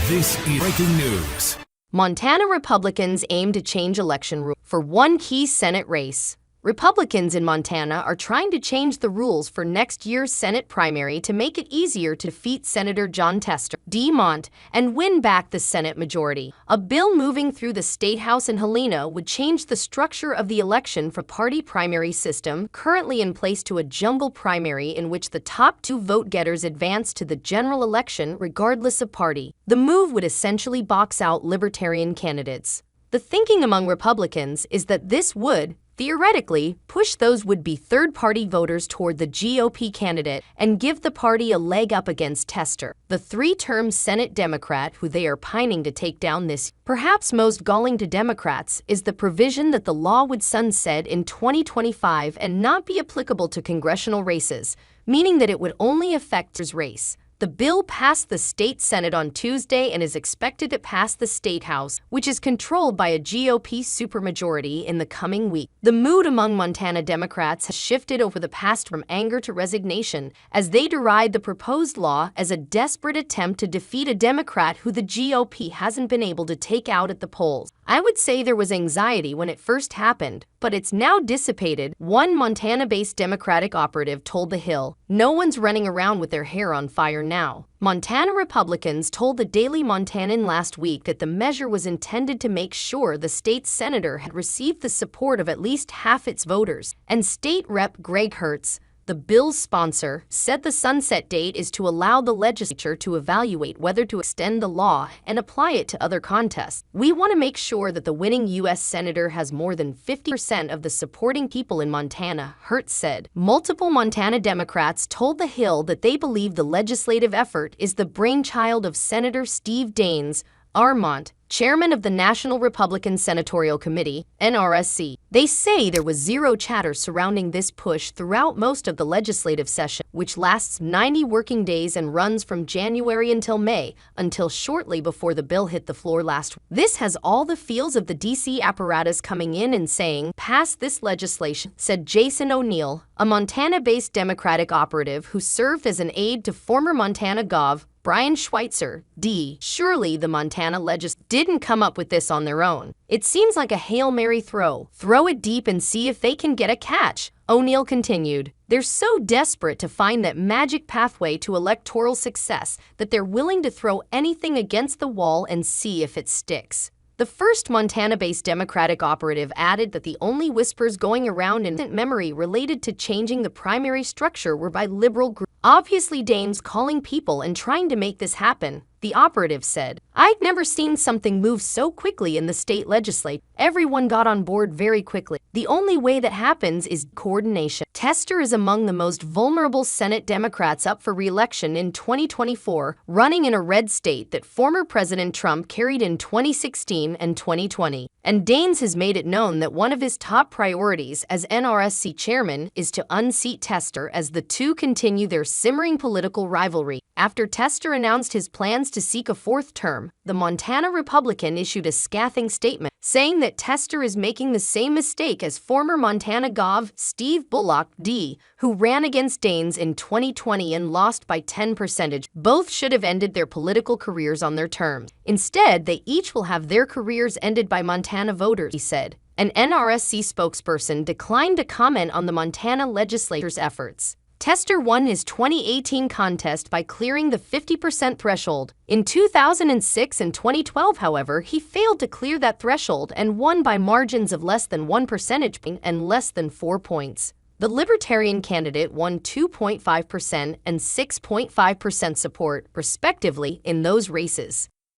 This is breaking news. Montana Republicans aim to change election rules for one key Senate race. Republicans in Montana are trying to change the rules for next year's Senate primary to make it easier to defeat Senator Jon Tester, Mont, and win back the Senate majority. A bill moving through the State House in Helena would change the structure of the election from party primary system currently in place to a jumble primary in which the top two vote-getters advance to the general election regardless of party. The move would essentially box out libertarian candidates. The thinking among Republicans is that this would, theoretically, push those would-be third-party voters toward the GOP candidate and give the party a leg up against Tester, the three-term Senate Democrat who they are pining to take down this year. Perhaps most galling to Democrats is the provision that the law would sunset in 2025 and not be applicable to congressional races, meaning that it would only affect his race. The bill passed the state Senate on Tuesday and is expected to pass the State House, which is controlled by a GOP supermajority, in the coming week. The mood among Montana Democrats has shifted over the past from anger to resignation as they deride the proposed law as a desperate attempt to defeat a Democrat who the GOP hasn't been able to take out at the polls. I would say there was anxiety when it first happened, but it's now dissipated, one Montana-based Democratic operative told The Hill. No one's running around with their hair on fire now. Montana Republicans told the Daily Montanan last week that the measure was intended to make sure the state's senator had received the support of at least half its voters, and State Rep. Greg Hertz, the bill's sponsor, said the sunset date is to allow the legislature to evaluate whether to extend the law and apply it to other contests. We want to make sure that the winning U.S. senator has more than 50% of the supporting people in Montana, Hertz said. Multiple Montana Democrats told The Hill that they believe the legislative effort is the brainchild of Senator Steve Daines, Armont, chairman of the National Republican Senatorial Committee, NRSC. They say there was zero chatter surrounding this push throughout most of the legislative session, which lasts 90 working days and runs from January until May, until shortly before the bill hit the floor last week. This has all the feels of the D.C. apparatus coming in and saying, "Pass this legislation," said Jason O'Neill, a Montana-based Democratic operative who served as an aide to former Montana Gov. Brian Schweitzer, D. Surely the Montana legislature didn't come up with this on their own. It seems like a Hail Mary throw. Throw it deep and see if they can get a catch, O'Neill continued. They're so desperate to find that magic pathway to electoral success that they're willing to throw anything against the wall and see if it sticks. The first Montana-based Democratic operative added that the only whispers going around in memory related to changing the primary structure were by liberal groups. Obviously, Daines calling people and trying to make this happen, the operative said. I'd never seen something move so quickly in the state legislature. Everyone got on board very quickly. The only way that happens is coordination. Tester is among the most vulnerable Senate Democrats up for re-election in 2024, running in a red state that former President Trump carried in 2016 and 2020. And Daines has made it known that one of his top priorities as NRSC chairman is to unseat Tester as the two continue their simmering political rivalry. After Tester announced his plans to seek a fourth term, the Montana Republican issued a scathing statement saying that Tester is making the same mistake as former Montana Gov. Steve Bullock, D., who ran against Daines in 2020 and lost by 10%. Both should have ended their political careers on their terms. Instead, they each will have their careers ended by Montana voters, he said. An NRSC spokesperson declined to comment on the Montana legislature's efforts. Tester won his 2018 contest by clearing the 50% threshold. In 2006 and 2012, however, he failed to clear that threshold and won by margins of less than 1 percentage point and less than 4 points. The Libertarian candidate won 2.5% and 6.5% support, respectively, in those races.